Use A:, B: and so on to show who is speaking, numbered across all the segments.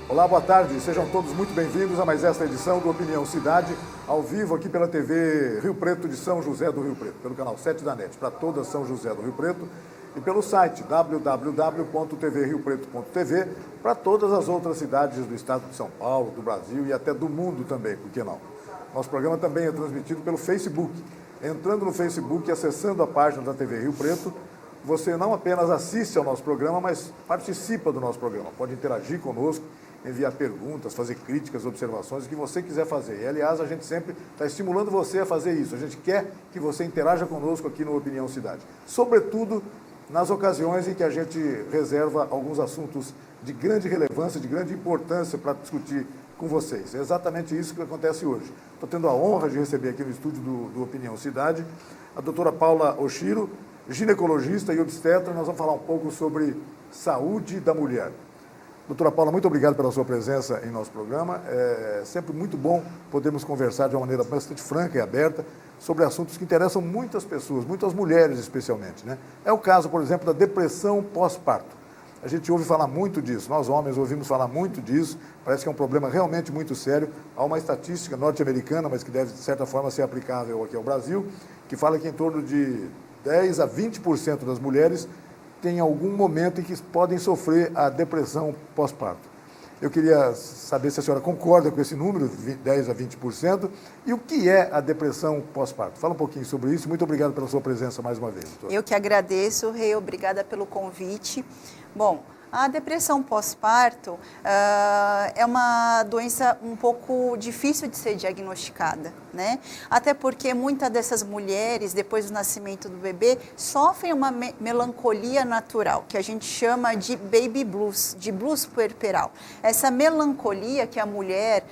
A: Olá, boa tarde, sejam todos muito bem-vindos a mais esta edição do Opinião Cidade, ao vivo aqui pela TV Rio Preto de São José do Rio Preto, pelo canal 7 da NET, para toda São José do Rio Preto, e pelo site www.tvriopreto.tv para todas as outras cidades do estado de São Paulo, do Brasil e até do mundo também, por que não? Nosso programa também é transmitido pelo Facebook. Entrando no Facebook e acessando a página da TV Rio Preto, você não apenas assiste ao nosso programa, mas participa do nosso programa. Pode interagir conosco, enviar perguntas, fazer críticas, observações, o que você quiser fazer. E, aliás, a gente sempre está estimulando você a fazer isso. A gente quer que você interaja conosco aqui no Opinião Cidade. Sobretudo nas ocasiões em que a gente reserva alguns assuntos de grande relevância, de grande importância para discutir com vocês. É exatamente isso que acontece hoje. Estou tendo a honra de receber aqui no estúdio do Opinião Cidade a doutora Paula Oshiro, ginecologista e obstetra. Nós vamos falar um pouco sobre saúde da mulher. Doutora Paula, muito obrigado pela sua presença em nosso programa. É sempre muito bom podermos conversar de uma maneira bastante franca e aberta sobre assuntos que interessam muitas pessoas, muitas mulheres especialmente, né? É o caso, por exemplo, da depressão pós-parto. A gente ouve falar muito disso, nós homens ouvimos falar muito disso, parece que é um problema realmente muito sério. Há uma estatística norte-americana, mas que deve, de certa forma, ser aplicável aqui ao Brasil, que fala que em torno de 10 a 20% das mulheres tem algum momento em que podem sofrer a depressão pós-parto. Eu queria saber se a senhora concorda com esse número, 10 a 20%, e o que é a depressão pós-parto. Fala um pouquinho sobre isso. Muito obrigado pela sua presença mais uma vez, doutora.
B: Eu que agradeço, Rei, obrigada pelo convite. Bom, a depressão pós-parto é uma doença um pouco difícil de ser diagnosticada, né? Até porque muitas dessas mulheres, depois do nascimento do bebê, sofrem uma melancolia natural, que a gente chama de baby blues, de blues puerperal. Essa melancolia que a mulher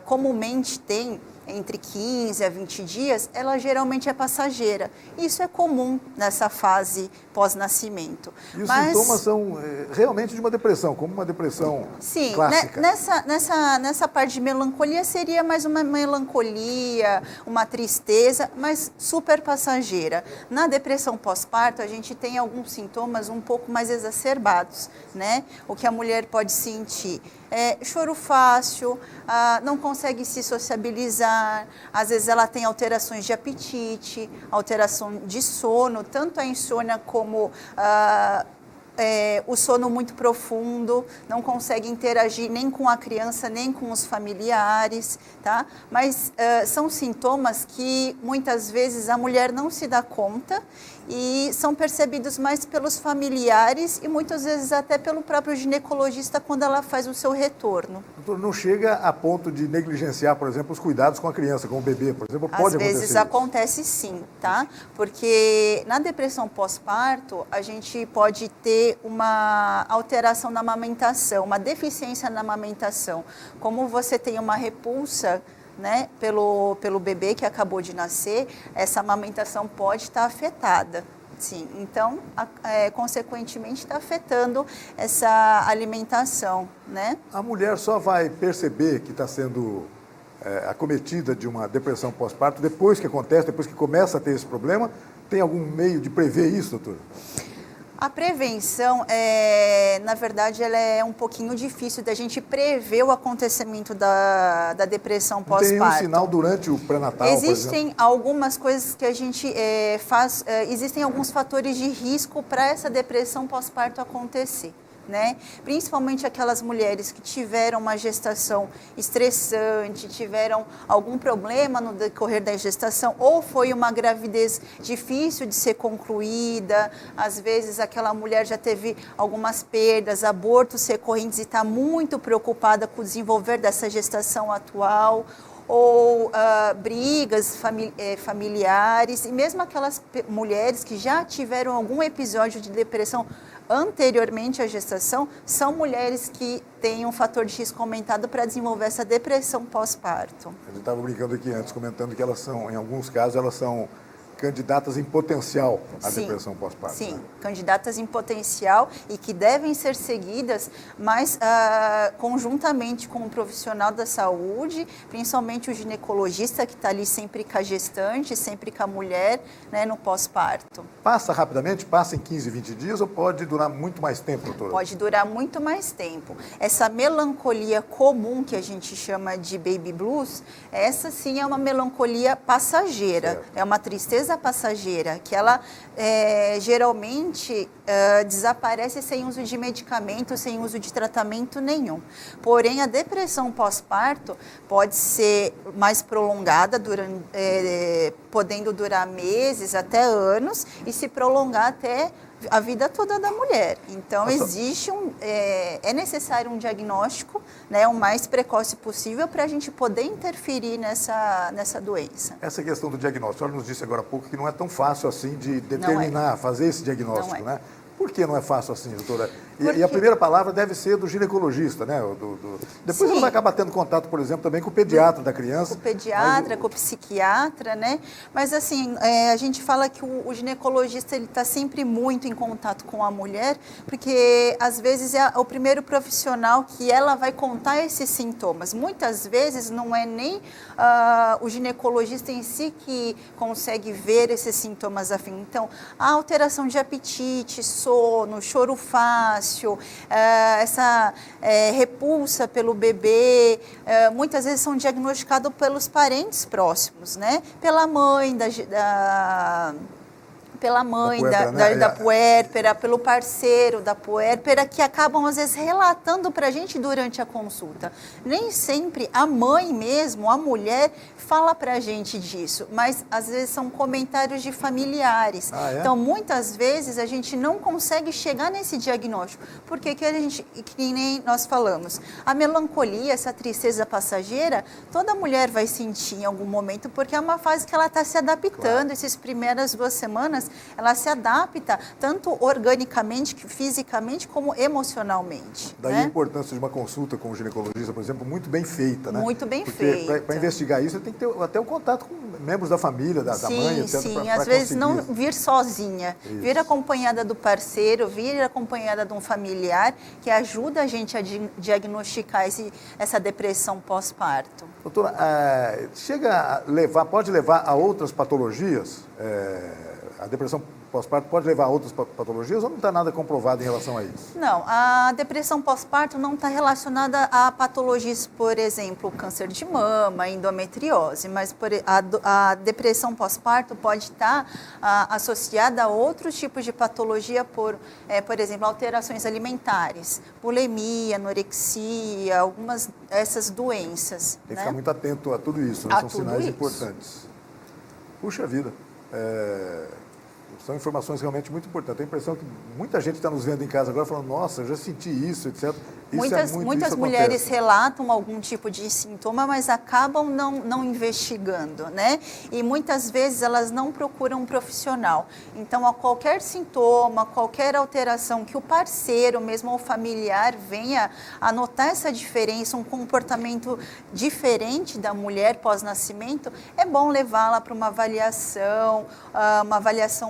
B: comumente tem, entre 15 a 20 dias, ela geralmente é passageira. Isso é comum nessa fase pós-nascimento.
A: E os sintomas são realmente de uma depressão, como uma depressão clássica.
B: Nessa parte de melancolia seria mais uma melancolia, uma tristeza, mas super passageira. Na depressão pós-parto, a gente tem alguns sintomas um pouco mais exacerbados, né? O que a mulher pode sentir choro fácil, não consegue se sociabilizar, às vezes ela tem alterações de apetite, alteração de sono, tanto a insônia como o sono muito profundo, não consegue interagir nem com a criança, nem com os familiares, tá? Mas são sintomas que muitas vezes a mulher não se dá conta e são percebidos mais pelos familiares e muitas vezes até pelo próprio ginecologista quando ela faz o seu retorno.
A: Doutor, não chega a ponto de negligenciar, por exemplo, os cuidados com a criança, com o bebê, por exemplo, pode acontecer?
B: Às vezes acontece sim, tá? Porque na depressão pós-parto, a gente pode ter uma alteração na amamentação, uma deficiência na amamentação. Como você tem uma repulsa, né, pelo bebê que acabou de nascer, essa amamentação pode estar afetada. Sim, então, consequentemente, está afetando essa alimentação, né?
A: A mulher só vai perceber que está sendo acometida de uma depressão pós-parto depois que acontece, depois que começa a ter esse problema? Tem algum meio de prever isso, doutora?
B: A prevenção, na verdade, ela é um pouquinho difícil da gente prever o acontecimento da depressão pós-parto.
A: Tem um sinal durante o pré-natal,
B: Existem algumas coisas que a gente faz, existem alguns fatores de risco para essa depressão pós-parto acontecer, né? Principalmente aquelas mulheres que tiveram uma gestação estressante, tiveram algum problema no decorrer da gestação, ou foi uma gravidez difícil de ser concluída, às vezes aquela mulher já teve algumas perdas, abortos recorrentes e está muito preocupada com o desenvolver dessa gestação atual, ou brigas familiares, e mesmo aquelas mulheres que já tiveram algum episódio de depressão anteriormente à gestação, são mulheres que têm um fator de risco aumentado para desenvolver essa depressão pós-parto.
A: A gente estava brincando aqui antes, comentando que elas são, em alguns casos, elas são candidatas em potencial à
B: Sim,
A: depressão pós-parto.
B: sim,
A: Né?
B: candidatas em potencial e que devem ser seguidas, mas conjuntamente com o profissional da saúde, principalmente o ginecologista que está ali sempre com a gestante, sempre com a mulher, né, no pós-parto.
A: Passa rapidamente? Passa em 15, 20 dias ou pode durar muito mais tempo, doutora?
B: Pode durar muito mais tempo. Essa melancolia comum que a gente chama de baby blues, essa sim é uma melancolia passageira,
A: Certo.
B: é uma tristeza passageira, que ela geralmente desaparece sem uso de medicamento, sem uso de tratamento nenhum. Porém, a depressão pós-parto pode ser mais prolongada, podendo durar meses até anos e se prolongar até a vida toda da mulher. Então, é necessário um diagnóstico, né, o mais precoce possível para a gente poder interferir nessa doença.
A: Essa questão do diagnóstico, a senhora nos disse agora há pouco que não é tão fácil assim de determinar, fazer esse diagnóstico,
B: Não é.
A: né? Por que não é fácil assim, doutora? E a primeira palavra deve ser do ginecologista, né? Depois
B: Sim.
A: ela vai acabar tendo contato, por exemplo, também com o pediatra da criança.
B: Com o pediatra, com o psiquiatra, né? Mas assim, a gente fala que o ginecologista ele está sempre muito em contato com a mulher, porque às vezes é o primeiro profissional que ela vai contar esses sintomas. Muitas vezes não é nem o ginecologista em si que consegue ver esses sintomas afim. Então, a alteração de apetite, sono, choro fácil, essa repulsa pelo bebê, muitas vezes são diagnosticados pelos parentes próximos, né? Pela mãe da puérpera, pelo parceiro da puérpera, que acabam, às vezes, relatando para a gente durante a consulta. Nem sempre a mãe mesmo, a mulher, fala para a gente disso, mas, às vezes, são comentários de familiares.
A: Ah, é?
B: Então, muitas vezes, a gente não consegue chegar nesse diagnóstico, porque que nem nós falamos, a melancolia, essa tristeza passageira, toda mulher vai sentir em algum momento, porque é uma fase que ela está se adaptando. Claro. Essas primeiras 2 semanas, ela se adapta tanto organicamente, fisicamente, como emocionalmente.
A: Daí
B: né?
A: a importância de uma consulta com o ginecologista, por exemplo, muito bem feita, né?
B: Muito bem feita.
A: Para investigar isso, tem que ter até o contato com membros da família, da mãe, etc.
B: Sim, às vezes não vir sozinha, vir acompanhada do parceiro, vir acompanhada de um familiar, que ajuda a gente a diagnosticar essa depressão pós-parto.
A: Doutora, pode levar a outras patologias? A depressão pós-parto pode levar a outras patologias ou não está nada comprovado em relação a isso?
B: Não, a depressão pós-parto não está relacionada a patologias, por exemplo, câncer de mama, endometriose, mas a depressão pós-parto pode estar associada a outros tipos de patologia, por exemplo, alterações alimentares, bulimia, anorexia, essas doenças.
A: Tem que ficar muito atento a tudo isso, né? São sinais importantes. Puxa vida. São informações realmente muito importantes. Tenho a impressão que muita gente está nos vendo em casa agora falando, nossa, eu já senti isso, etc.
B: Muitas mulheres relatam algum tipo de sintoma, mas acabam não investigando, né? E muitas vezes elas não procuram um profissional. Então, a qualquer sintoma, qualquer alteração que o parceiro, mesmo o familiar, venha a notar essa diferença, um comportamento diferente da mulher pós-nascimento, é bom levá-la para uma avaliação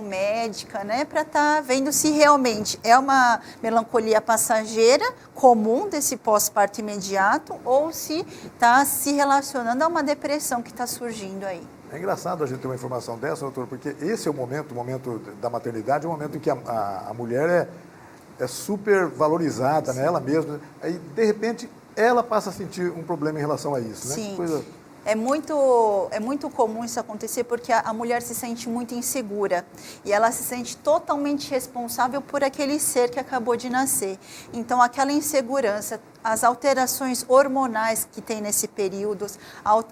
B: médica, né? Para estar vendo se realmente é uma melancolia passageira, comum desse pós-parto imediato, ou se está se relacionando a uma depressão que está surgindo aí.
A: É engraçado a gente ter uma informação dessa, doutor, porque esse é o momento da maternidade, é o momento em que a mulher é super valorizada, né? Ela mesma, aí de repente ela passa a sentir um problema em relação a isso, né?
B: Sim.
A: Coisa...
B: É muito comum isso acontecer porque a mulher se sente muito insegura e ela se sente totalmente responsável por aquele ser que acabou de nascer. Então, aquela insegurança, as alterações hormonais que tem nesse período,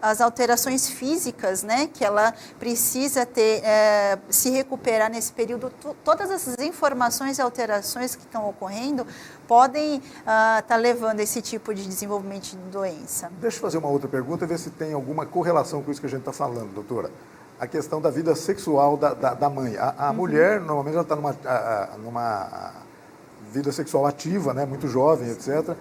B: as alterações físicas, né, que ela precisa ter, se recuperar nesse período, todas essas informações e alterações que estão ocorrendo podem estar levando a esse tipo de desenvolvimento de doença.
A: Deixa eu fazer uma outra pergunta e ver se tem alguma correlação com isso que a gente está falando, doutora. A questão da vida sexual da mãe. A mulher, normalmente, ela está numa vida sexual ativa, né, muito jovem, etc.,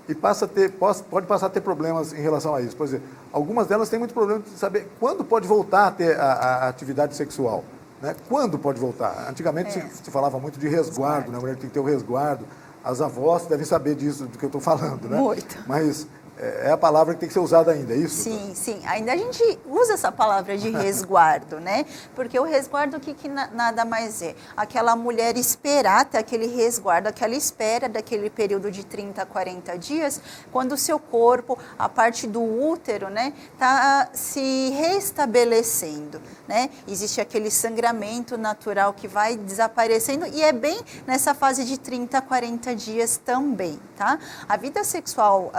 A: e pode passar a ter problemas em relação a isso. Por exemplo, algumas delas têm muito problema de saber quando pode voltar a ter a atividade sexual. né? Quando pode voltar? Antigamente se falava muito de resguardo, né? A mulher tem que ter o resguardo. As avós devem saber disso, do que eu estou falando, né?
B: Muito.
A: Mas é a palavra que tem que ser usada ainda, é isso?
B: Sim, sim. Ainda a gente usa essa palavra de resguardo, né? Porque o resguardo, o que nada mais é? Aquela mulher esperar até aquele resguardo, aquela espera daquele período de 30 a 40 dias, quando o seu corpo, a parte do útero, né, está se restabelecendo, né? Existe aquele sangramento natural que vai desaparecendo e é bem nessa fase de 30 a 40 dias também, tá? A vida sexual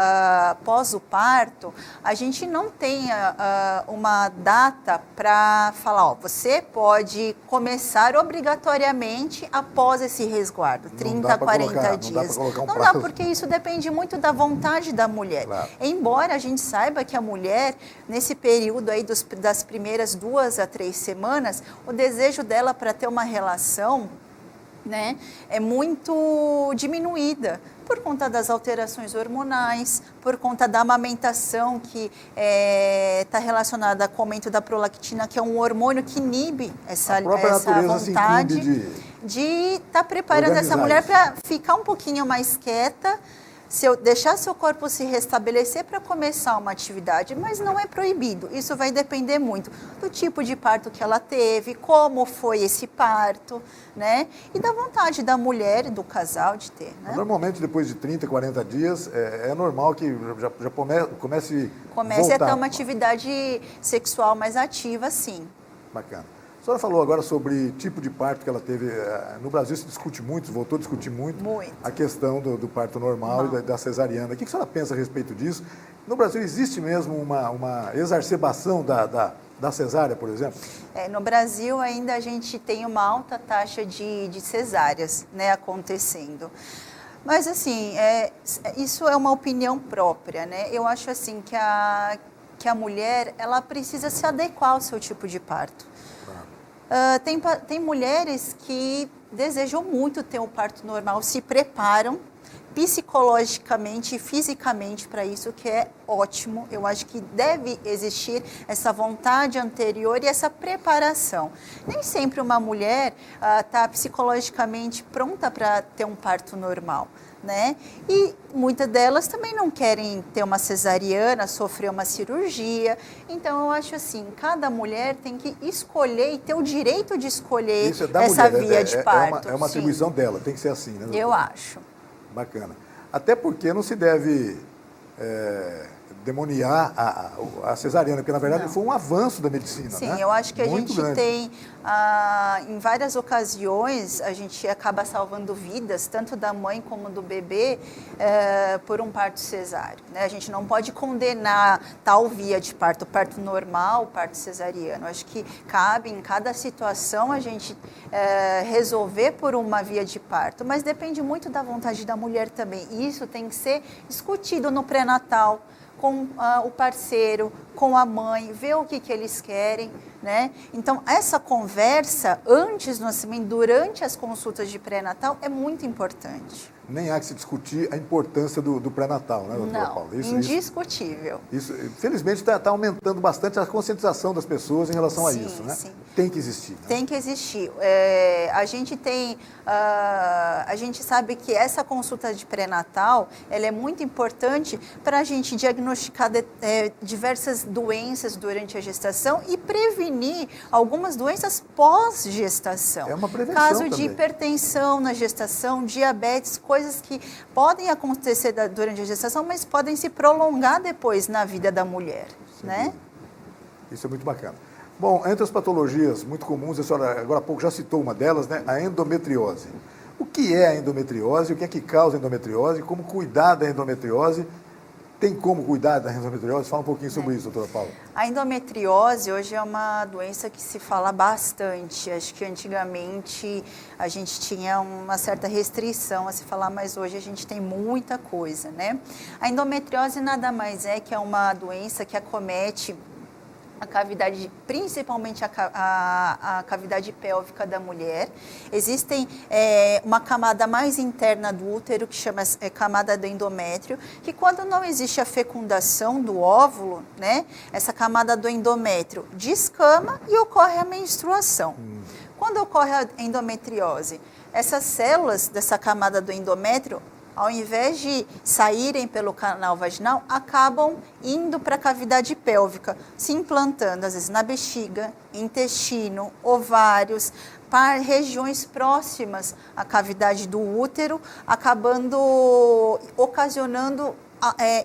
B: após o parto, a gente não tem uma data para falar, ó, você pode começar obrigatoriamente após esse resguardo, 30 a 40 dias. Não dá, porque isso depende muito da vontade da mulher.
A: Claro.
B: Embora a gente saiba que a mulher, nesse período aí das primeiras 2 a 3 semanas, o desejo dela para ter uma relação, né, é muito diminuída por conta das alterações hormonais, por conta da amamentação que está relacionada com o aumento da prolactina, que é um hormônio que inibe essa vontade de estar preparando essa mulher para ficar um pouquinho mais quieta, deixar seu corpo se restabelecer para começar uma atividade, mas não é proibido. Isso vai depender muito do tipo de parto que ela teve, como foi esse parto, né? E da vontade da mulher e do casal de ter, né?
A: Normalmente, depois de 30, 40 dias, é normal que já comece
B: a ter uma atividade sexual mais ativa, sim.
A: Bacana. A senhora falou agora sobre tipo de parto que ela teve. No Brasil se discute muito, voltou a discutir muito. A questão do parto normal e da cesariana. O que a senhora pensa a respeito disso? No Brasil existe mesmo uma exacerbação da cesárea, por exemplo?
B: No Brasil ainda a gente tem uma alta taxa de cesáreas, né, acontecendo. Mas assim, isso é uma opinião própria, né? Eu acho assim que a mulher ela precisa se adequar ao seu tipo de parto. Tem mulheres que desejam muito ter um parto normal, se preparam psicologicamente e fisicamente para isso, que é ótimo. Eu acho que deve existir essa vontade anterior e essa preparação. Nem sempre uma mulher está psicologicamente pronta para ter um parto normal, né? E muitas delas também não querem ter uma cesariana, sofrer uma cirurgia. Então, eu acho assim, cada mulher tem que escolher e ter o direito de escolher essa via de parto.
A: É uma atribuição dela, tem que ser assim, né?
B: Eu acho.
A: Bacana. Até porque não se deve demoniar a cesariana, porque na verdade foi um avanço da medicina.
B: Sim,
A: né?
B: Eu acho que
A: Muito
B: a gente
A: grande.
B: tem, em várias ocasiões, a gente acaba salvando vidas, tanto da mãe como do bebê, por um parto cesáreo, né? A gente não pode condenar tal via de parto normal, parto cesariano. Acho que cabe em cada situação a gente resolver por uma via de parto, mas depende muito da vontade da mulher também. E isso tem que ser discutido no pré-natal, com o parceiro, com a mãe, ver o que eles querem, né? Então, essa conversa antes do nascimento, durante as consultas de pré-natal, é muito importante.
A: Nem há que se discutir a importância do pré-natal, né, doutora
B: Não,
A: Paula?
B: indiscutível.
A: Isso, felizmente, está aumentando bastante a conscientização das pessoas em relação a isso, né?
B: Sim.
A: Tem que existir. Né?
B: Tem que existir. A gente sabe que essa consulta de pré-natal, ela é muito importante para a gente diagnosticar diversas doenças durante a gestação e prevenir algumas doenças pós-gestação.
A: É uma prevenção
B: Caso de
A: também.
B: Hipertensão na gestação, diabetes, coisas que podem acontecer durante a gestação, mas podem se prolongar depois na vida da mulher, né?
A: Isso é muito bacana. Bom, entre as patologias muito comuns, a senhora agora há pouco já citou uma delas, né? A endometriose. O que é a endometriose? O que é que causa a endometriose? Como cuidar da endometriose? Tem como cuidar da endometriose? Fala um pouquinho sobre isso, doutora Paula.
B: A endometriose hoje é uma doença que se fala bastante. Acho que antigamente a gente tinha uma certa restrição a se falar, mas hoje a gente tem muita coisa, né? A endometriose nada mais é que é uma doença que acomete a cavidade, principalmente a cavidade pélvica da mulher. Existem uma camada mais interna do útero, que chama camada do endométrio, que quando não existe a fecundação do óvulo, né, essa camada do endométrio descama e ocorre a menstruação. Quando ocorre a endometriose, essas células dessa camada do endométrio, ao invés de saírem pelo canal vaginal, acabam indo para a cavidade pélvica, se implantando, às vezes, na bexiga, intestino, ovários, para regiões próximas à cavidade do útero, acabando ocasionando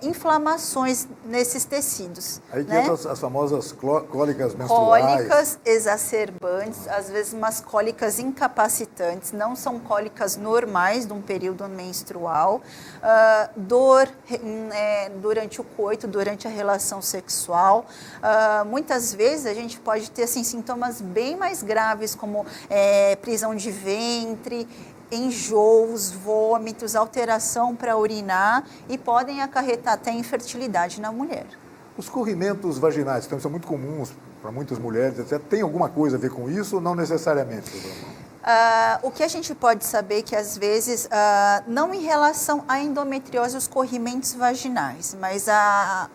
B: inflamações nesses tecidos.
A: Aí que
B: né?
A: entram as famosas cólicas menstruais.
B: Cólicas exacerbantes, às vezes umas cólicas incapacitantes, não são cólicas normais de um período menstrual, dor durante o coito, durante a relação sexual. Muitas vezes a gente pode ter assim, sintomas bem mais graves, como prisão de ventre, enjoos, vômitos, alteração para urinar e podem acarretar até infertilidade na mulher.
A: Os corrimentos vaginais, que são muito comuns para muitas mulheres, etc., tem alguma coisa a ver com isso ou não necessariamente, doutora?
B: O que a gente pode saber que, às vezes, não em relação à endometriose, os corrimentos vaginais, mas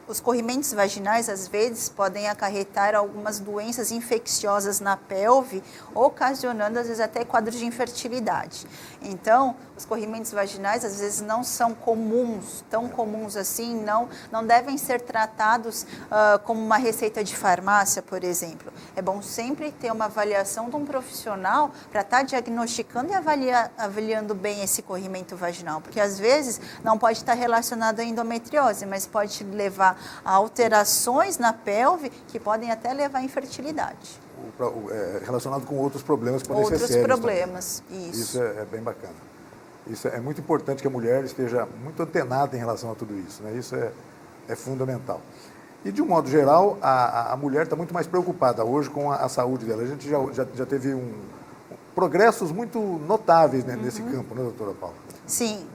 B: os corrimentos vaginais, às vezes, podem acarretar algumas doenças infecciosas na pelve, ocasionando, às vezes, até quadros de infertilidade. Então, os corrimentos vaginais, às vezes, não são comuns, tão comuns assim, não devem ser tratados como uma receita de farmácia, por exemplo. É bom sempre ter uma avaliação de um profissional para estar diagnosticando e avaliando bem esse corrimento vaginal, porque às vezes não pode estar relacionado à endometriose, mas pode levar a alterações na pelve que podem até levar à infertilidade.
A: Relacionado com outros problemas que podem ser sérios.
B: Outros problemas,
A: também.
B: isso.
A: Isso é bem bacana. Isso é muito importante que a mulher esteja muito antenada em relação a tudo isso, né? Isso é fundamental. E, de um modo geral, a mulher está muito mais preocupada hoje com a saúde dela. A gente já teve progressos muito notáveis, né, nesse campo, né, doutora Paula?
B: Sim,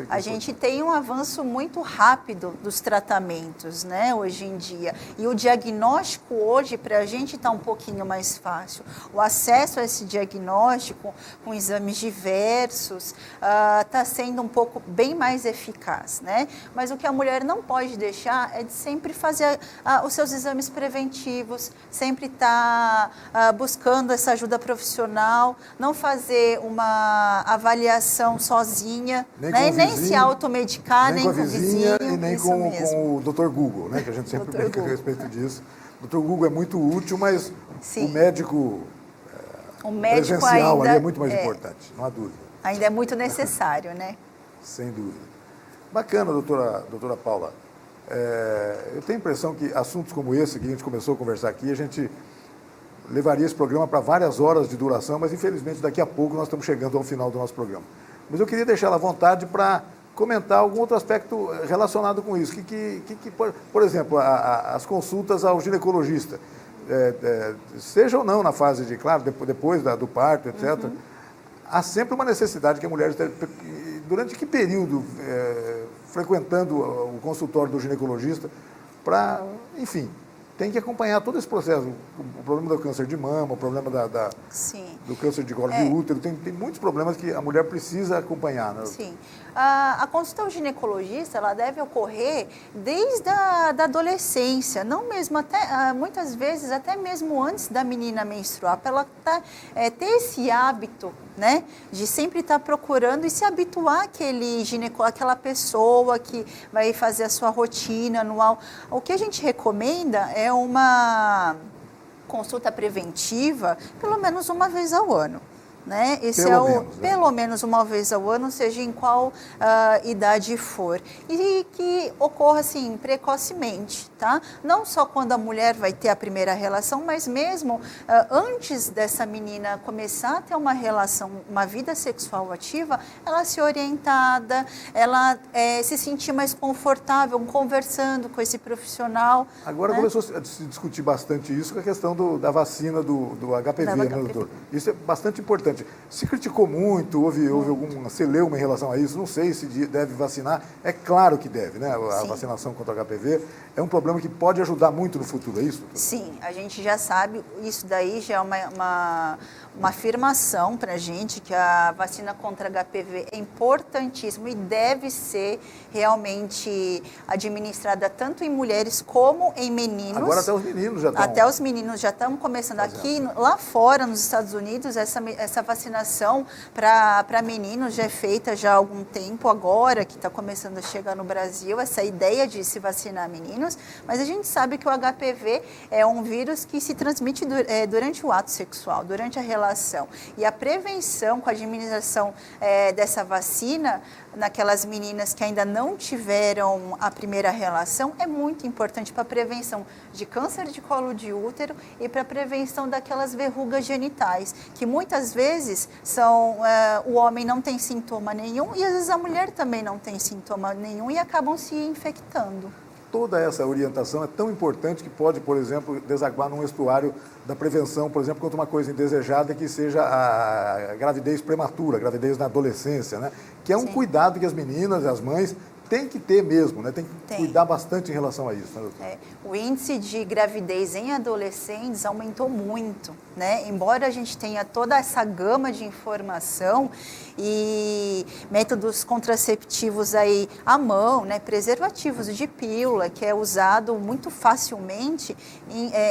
A: a
B: gente tem um avanço muito rápido dos tratamentos, né, hoje em dia. E o diagnóstico hoje, para a gente, está um pouquinho mais fácil. O acesso a esse diagnóstico, com exames diversos, está sendo um pouco bem mais eficaz, né? Mas o que a mulher não pode deixar é de sempre fazer os seus exames preventivos, sempre estar buscando essa ajuda profissional, não fazer uma avaliação sozinha, nem se automedicar, nem com o vizinho,
A: e nem com o Dr. Google, né? Que a gente sempre brinca a respeito disso. O Dr. Google é muito útil, mas
B: Sim.
A: o médico presencial ainda, ali é muito mais importante, não há dúvida.
B: Ainda é muito necessário, né?
A: Sem dúvida. Bacana, doutora Paula. Eu tenho a impressão que assuntos como esse que a gente começou a conversar aqui, a gente levaria esse programa para várias horas de duração, mas infelizmente daqui a pouco nós estamos chegando ao final do nosso programa. Mas eu queria deixá-la à vontade para comentar algum outro aspecto relacionado com isso. Por exemplo, as consultas ao ginecologista, seja ou não na fase de, claro, depois do parto, etc., há sempre uma necessidade que a mulher, durante que período, frequentando o consultório do ginecologista, para, enfim, tem que acompanhar todo esse processo, o problema do câncer de mama, o problema do câncer de colo de útero, tem muitos problemas que a mulher precisa acompanhar. Né?
B: Sim. A consulta ao ginecologista, ela deve ocorrer desde a adolescência, não mesmo até, muitas vezes, até mesmo antes da menina menstruar, para ela ter esse hábito, né, de sempre estar procurando e se habituar àquela pessoa que vai fazer a sua rotina anual. O que a gente recomenda é uma consulta preventiva pelo menos uma vez ao ano. Né? Pelo menos uma vez ao ano, seja em qual idade for. E que ocorra assim, precocemente, tá? Não só quando a mulher vai ter a primeira relação, mas mesmo antes dessa menina começar a ter uma relação, uma vida sexual ativa, ela ser orientada, ela se sentir mais confortável conversando com esse profissional.
A: Agora, né? Começou a se discutir bastante isso com a questão da vacina do HPV, né, doutor? Isso é bastante importante. Se criticou muito, houve alguma celeuma em relação a isso, não sei se deve vacinar, é claro que deve, né? A vacinação contra o HPV é um problema que pode ajudar muito no futuro, é isso?
B: Sim, a gente já sabe, isso daí já é uma afirmação para a gente que a vacina contra HPV é importantíssima e deve ser realmente administrada tanto em mulheres como em meninos.
A: Agora até os meninos já estão.
B: Até os meninos já estão começando aqui. Lá fora, nos Estados Unidos, essa vacinação para meninos já é feita já há algum tempo, agora que está começando a chegar no Brasil, essa ideia de se vacinar meninos, mas a gente sabe que o HPV é um vírus que se transmite durante o ato sexual, durante a relação. E a prevenção com a administração dessa vacina naquelas meninas que ainda não tiveram a primeira relação é muito importante para a prevenção de câncer de colo de útero e para a prevenção daquelas verrugas genitais, que muitas vezes o homem não tem sintoma nenhum e às vezes a mulher também não tem sintoma nenhum e acabam se infectando.
A: Toda essa orientação é tão importante que pode, por exemplo, desaguar num estuário da prevenção, por exemplo, contra uma coisa indesejada que seja a gravidez prematura, a gravidez na adolescência, né? Que é um cuidado que as meninas e as mães têm que ter mesmo, né? Tem que cuidar bastante em relação a isso, né, doutor?
B: O índice de gravidez em adolescentes aumentou muito, né? Embora a gente tenha toda essa gama de informação e métodos contraceptivos aí à mão, né? Preservativos de pílula, que é usado muito facilmente,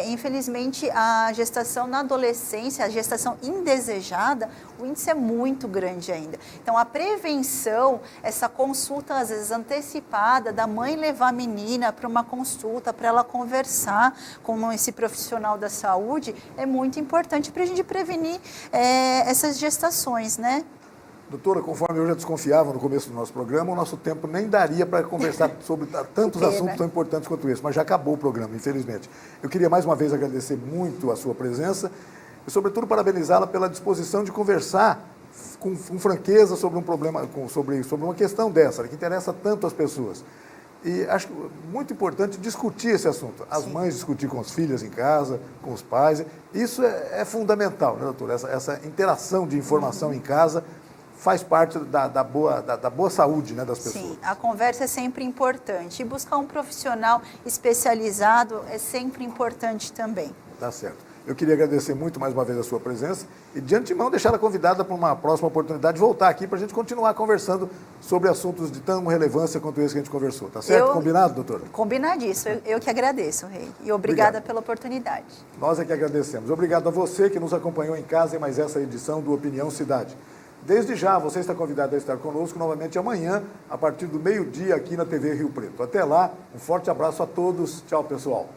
B: infelizmente a gestação na adolescência, a gestação indesejada, o índice é muito grande ainda. Então a prevenção, essa consulta às vezes antecipada, da mãe levar a menina para uma consulta, para ela conversar com esse profissional da saúde, é muito importante para a gente prevenir essas gestações, né?
A: Doutora, conforme eu já desconfiava no começo do nosso programa, o nosso tempo nem daria para conversar sobre tantos assuntos tão importantes quanto esse, mas já acabou o programa, infelizmente. Eu queria mais uma vez agradecer muito a sua presença e, sobretudo, parabenizá-la pela disposição de conversar com franqueza sobre um problema, sobre uma questão dessa, que interessa tanto as pessoas. E acho muito importante discutir esse assunto. As mães discutir com as filhas em casa, com os pais. Isso é fundamental, né, doutora? Essa interação de informação em casa faz parte da boa saúde, né, das pessoas.
B: Sim, a conversa é sempre importante. E buscar um profissional especializado é sempre importante também.
A: Tá certo. Eu queria agradecer muito mais uma vez a sua presença e, de antemão, deixá-la convidada para uma próxima oportunidade de voltar aqui para a gente continuar conversando sobre assuntos de tão relevância quanto esse que a gente conversou. Tá certo? Combinado, doutora?
B: Combinadíssimo. Eu que agradeço, Rei. E obrigada pela oportunidade.
A: Nós é que agradecemos. Obrigado a você que nos acompanhou em casa em mais essa edição do Opinião Cidade. Desde já, você está convidado a estar conosco novamente amanhã, a partir do meio-dia, aqui na TV Rio Preto. Até lá, um forte abraço a todos. Tchau, pessoal.